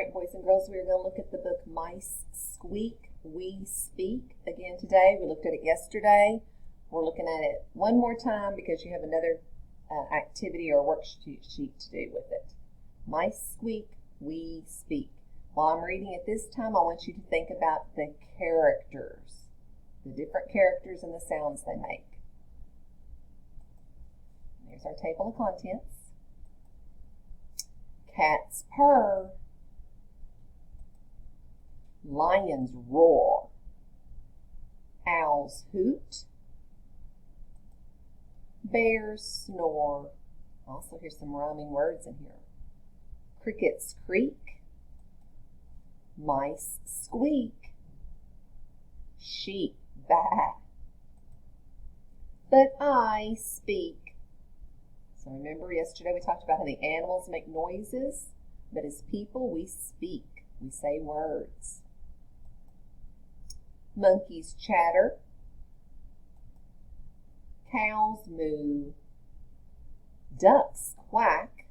right, boys and girls, we're going to look at the book Mice Squeak, We Speak again today. We looked at it yesterday. We're looking at it one more time because you have another activity or worksheet to do with it. Mice squeak, we speak. While I'm reading it this time, I want you to think about the characters, the different characters and the sounds they make. There's our table of contents. Cats purr. Lions roar. Owls hoot. Bears snore. Also, here's some rhyming words in here. Crickets creak. Mice squeak. Sheep baa. But I speak. So remember yesterday we talked about how the animals make noises, but as people we speak. We say words. Monkeys chatter. Cows moo. Ducks quack.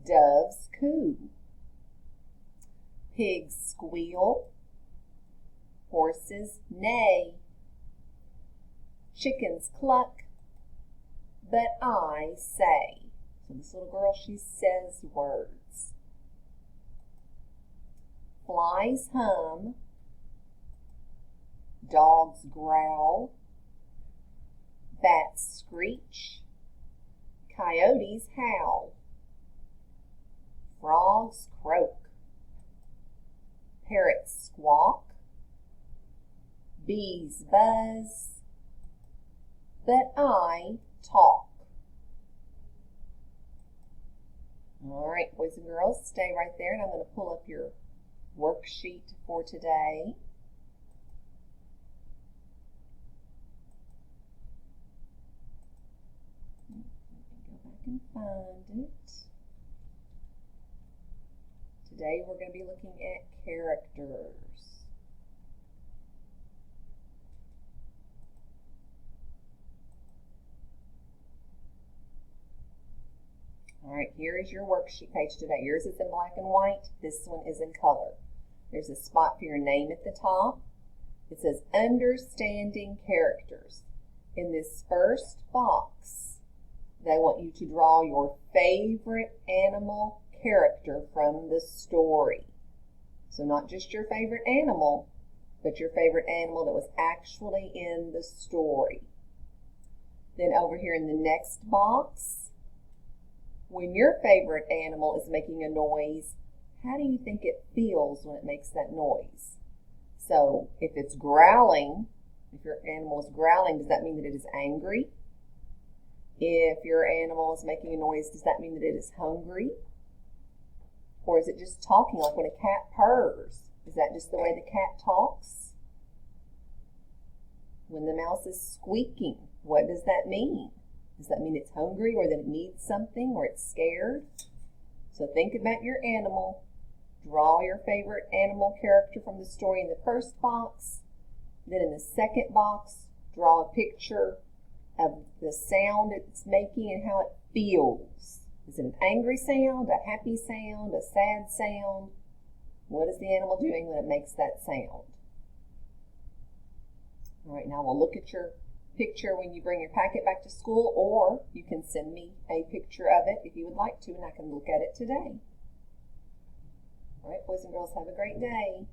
Doves coo. Pigs squeal. Horses neigh. Chickens cluck. But I say. So this little girl, she says words. Flies hum. Dogs growl. Bats screech. Coyotes howl. Frogs croak. Parrots squawk. Bees buzz. But I talk. All right, boys and girls, stay right there, and I'm going to pull up your worksheet for today. Go back and find it. Today we're going to be looking at characters. All right, here is your worksheet page today. Yours is in black and white. This one is in color. There's a spot for your name at the top. It says Understanding Characters. In this first box, they want you to draw your favorite animal character from the story. So not just your favorite animal, but your favorite animal that was actually in the story. Then over here in the next box, when your favorite animal is making a noise, how do you think it feels when it makes that noise? So if it's growling, if your animal is growling, does that mean that it is angry? If your animal is making a noise, does that mean that it is hungry? Or is it just talking, like when a cat purrs? Is that just the way the cat talks? When the mouse is squeaking, what does that mean? Does that mean it's hungry or that it needs something or it's scared? So think about your animal. Draw your favorite animal character from the story in the first box. Then in the second box, draw a picture of the sound it's making and how it feels. Is it an angry sound, a happy sound, a sad sound? What is the animal doing when it makes that sound? All right, now we'll look at your picture when you bring your packet back to school, or you can send me a picture of it if you would like to, and I can look at it today. All right, boys and girls, have a great day.